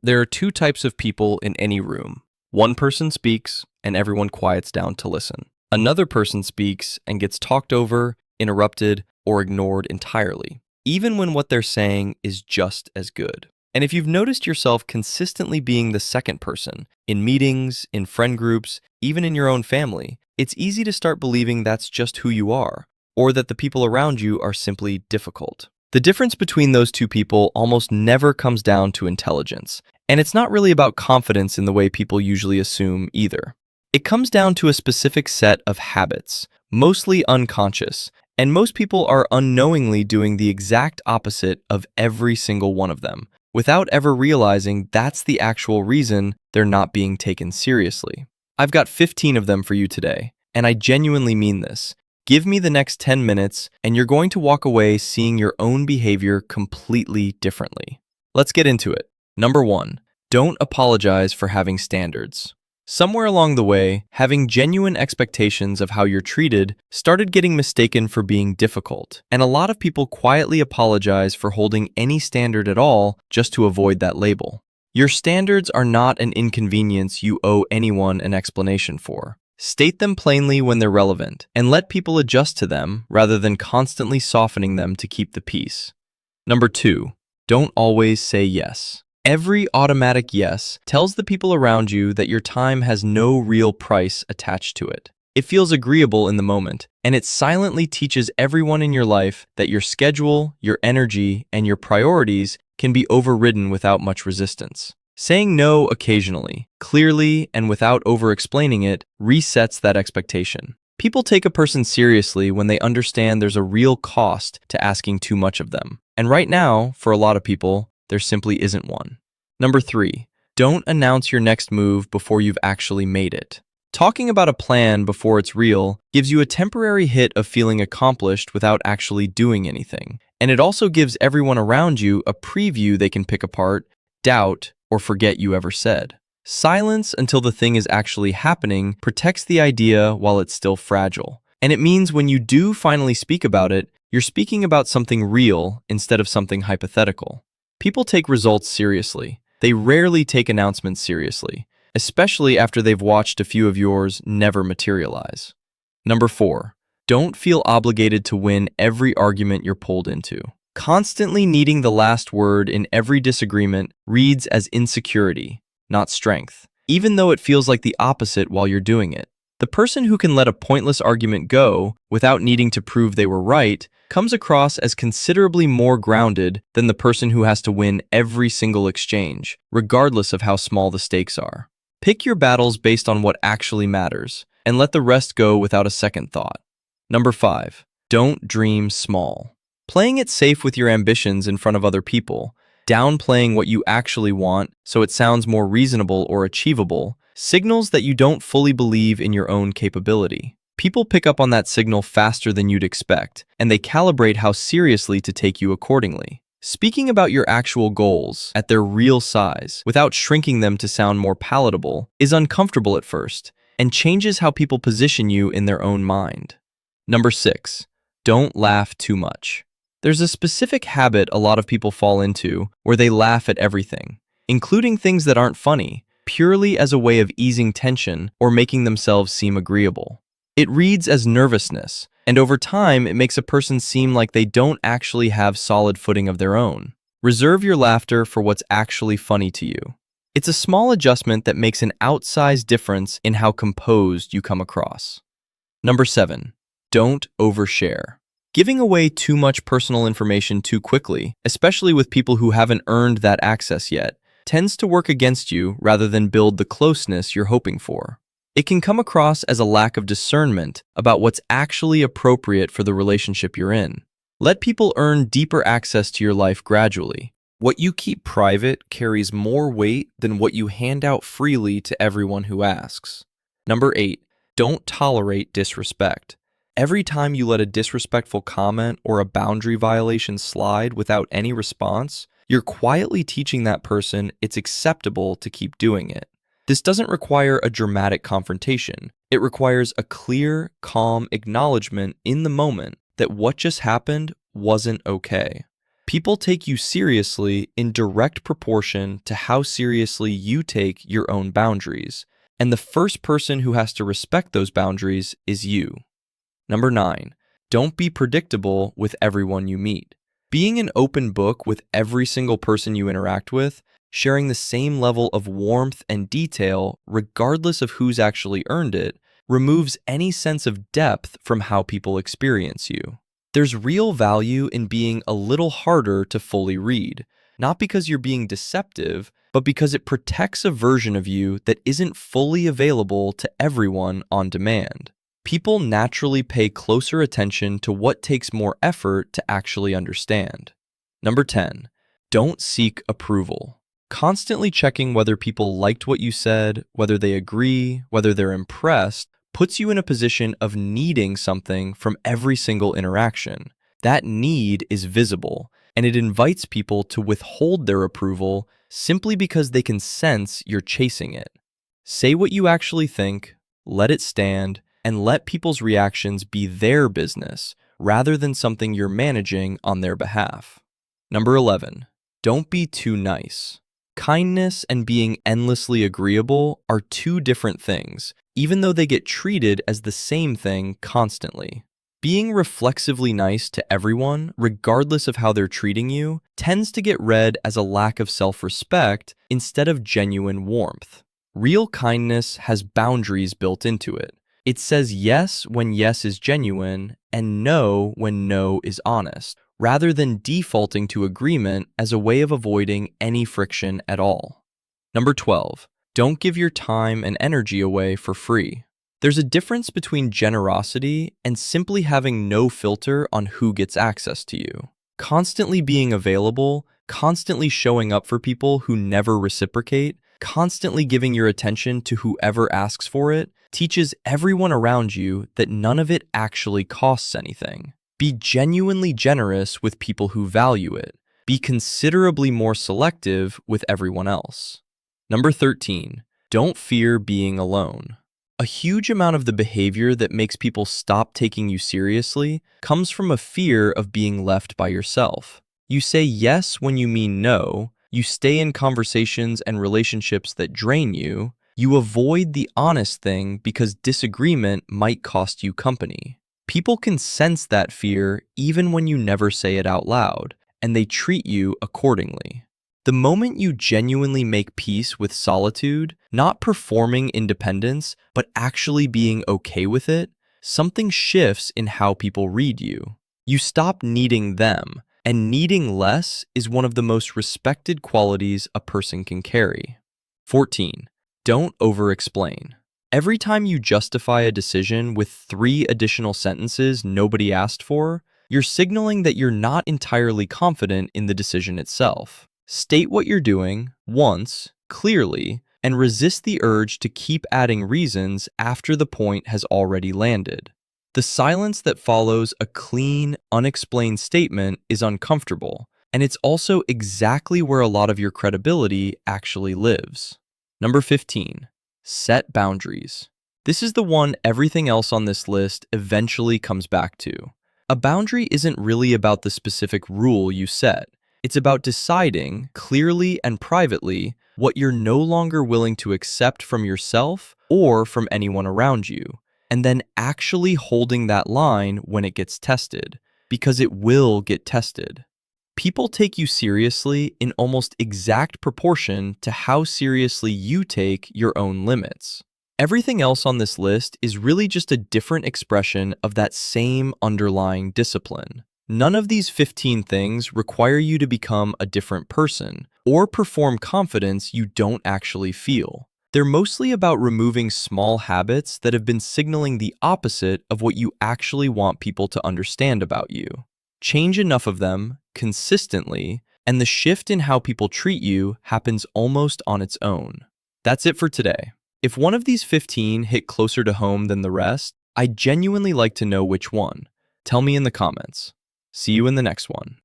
There are two types of people in any room. One person speaks, and everyone quiets down to listen. Another person speaks and gets talked over, interrupted, or ignored entirely, even when what they're saying is just as good. And if you've noticed yourself consistently being the second person, in meetings, in friend groups, even in your own family, it's easy to start believing that's just who you are, or that the people around you are simply difficult. The difference between those two people almost never comes down to intelligence, and it's not really about confidence in the way people usually assume either. It comes down to a specific set of habits, mostly unconscious, and most people are unknowingly doing the exact opposite of every single one of them, without ever realizing that's the actual reason they're not being taken seriously. I've got 15 of them for you today, and I genuinely mean this. Give me the next 10 minutes, and you're going to walk away seeing your own behavior completely differently. Let's get into it. Number 1, don't apologize for having standards. Somewhere along the way, having genuine expectations of how you're treated started getting mistaken for being difficult, and a lot of people quietly apologize for holding any standard at all just to avoid that label. Your standards are not an inconvenience you owe anyone an explanation for. State them plainly when they're relevant, and let people adjust to them rather than constantly softening them to keep the peace. Number 2, don't always say yes. Every automatic yes tells the people around you that your time has no real price attached to it. It feels agreeable in the moment, and it silently teaches everyone in your life that your schedule, your energy, and your priorities can be overridden without much resistance. Saying no occasionally, clearly, and without over-explaining it resets that expectation. People take a person seriously when they understand there's a real cost to asking too much of them. And right now, for a lot of people, there simply isn't one. Number 3, don't announce your next move before you've actually made it. Talking about a plan before it's real gives you a temporary hit of feeling accomplished without actually doing anything. And it also gives everyone around you a preview they can pick apart, doubt, or forget you ever said. Silence until the thing is actually happening protects the idea while it's still fragile. And it means when you do finally speak about it, you're speaking about something real instead of something hypothetical. People take results seriously. They rarely take announcements seriously, especially after they've watched a few of yours never materialize. Number 4, don't feel obligated to win every argument you're pulled into. Constantly needing the last word in every disagreement reads as insecurity, not strength, even though it feels like the opposite while you're doing it. The person who can let a pointless argument go without needing to prove they were right comes across as considerably more grounded than the person who has to win every single exchange, regardless of how small the stakes are. Pick your battles based on what actually matters, and let the rest go without a second thought. Number 5, don't dream small. Playing it safe with your ambitions in front of other people, downplaying what you actually want so it sounds more reasonable or achievable, signals that you don't fully believe in your own capability. People pick up on that signal faster than you'd expect, and they calibrate how seriously to take you accordingly. Speaking about your actual goals at their real size, without shrinking them to sound more palatable, is uncomfortable at first, and changes how people position you in their own mind. Number 6, don't laugh too much. There's a specific habit a lot of people fall into where they laugh at everything, including things that aren't funny, purely as a way of easing tension or making themselves seem agreeable. It reads as nervousness, and over time it makes a person seem like they don't actually have solid footing of their own. Reserve your laughter for what's actually funny to you. It's a small adjustment that makes an outsized difference in how composed you come across. Number 7, don't overshare. Giving away too much personal information too quickly, especially with people who haven't earned that access yet, tends to work against you rather than build the closeness you're hoping for. It can come across as a lack of discernment about what's actually appropriate for the relationship you're in. Let people earn deeper access to your life gradually. What you keep private carries more weight than what you hand out freely to everyone who asks. Number 8, don't tolerate disrespect. Every time you let a disrespectful comment or a boundary violation slide without any response, you're quietly teaching that person it's acceptable to keep doing it. This doesn't require a dramatic confrontation. It requires a clear, calm acknowledgement in the moment that what just happened wasn't okay. People take you seriously in direct proportion to how seriously you take your own boundaries, and the first person who has to respect those boundaries is you. Number 9, don't be predictable with everyone you meet. Being an open book with every single person you interact with, sharing the same level of warmth and detail regardless of who's actually earned it, removes any sense of depth from how people experience you. There's real value in being a little harder to fully read, not because you're being deceptive, but because it protects a version of you that isn't fully available to everyone on demand. People naturally pay closer attention to what takes more effort to actually understand. Number 10, don't seek approval. Constantly checking whether people liked what you said, whether they agree, whether they're impressed, puts you in a position of needing something from every single interaction. That need is visible, and it invites people to withhold their approval simply because they can sense you're chasing it. Say what you actually think, let it stand, and let people's reactions be their business rather than something you're managing on their behalf. Number 11, don't be too nice. Kindness and being endlessly agreeable are two different things, even though they get treated as the same thing constantly. Being reflexively nice to everyone, regardless of how they're treating you, tends to get read as a lack of self-respect instead of genuine warmth. Real kindness has boundaries built into it. It says yes when yes is genuine and no when no is honest, rather than defaulting to agreement as a way of avoiding any friction at all. Number 12, don't give your time and energy away for free. There's a difference between generosity and simply having no filter on who gets access to you. Constantly being available, constantly showing up for people who never reciprocate, constantly giving your attention to whoever asks for it, teaches everyone around you that none of it actually costs anything. Be genuinely generous with people who value it. Be considerably more selective with everyone else. Number 13, don't fear being alone. A huge amount of the behavior that makes people stop taking you seriously comes from a fear of being left by yourself. You say yes when you mean no, you stay in conversations and relationships that drain you, you avoid the honest thing because disagreement might cost you company. People can sense that fear even when you never say it out loud, and they treat you accordingly. The moment you genuinely make peace with solitude, not performing independence, but actually being okay with it, something shifts in how people read you. You stop needing them, and needing less is one of the most respected qualities a person can carry. 14. Don't over-explain. Every time you justify a decision with 3 additional sentences nobody asked for, you're signaling that you're not entirely confident in the decision itself. State what you're doing once, clearly, and resist the urge to keep adding reasons after the point has already landed. The silence that follows a clean, unexplained statement is uncomfortable, and it's also exactly where a lot of your credibility actually lives. Number 15, set boundaries. This is the one everything else on this list eventually comes back to. A boundary isn't really about the specific rule you set. It's about deciding, clearly and privately, what you're no longer willing to accept from yourself or from anyone around you, and then actually holding that line when it gets tested, because it will get tested. People take you seriously in almost exact proportion to how seriously you take your own limits. Everything else on this list is really just a different expression of that same underlying discipline. None of these 15 things require you to become a different person or perform confidence you don't actually feel. They're mostly about removing small habits that have been signaling the opposite of what you actually want people to understand about you. Change enough of them, consistently, and the shift in how people treat you happens almost on its own. That's it for today. If one of these 15 hit closer to home than the rest, I'd genuinely like to know which one. Tell me in the comments. See you in the next one.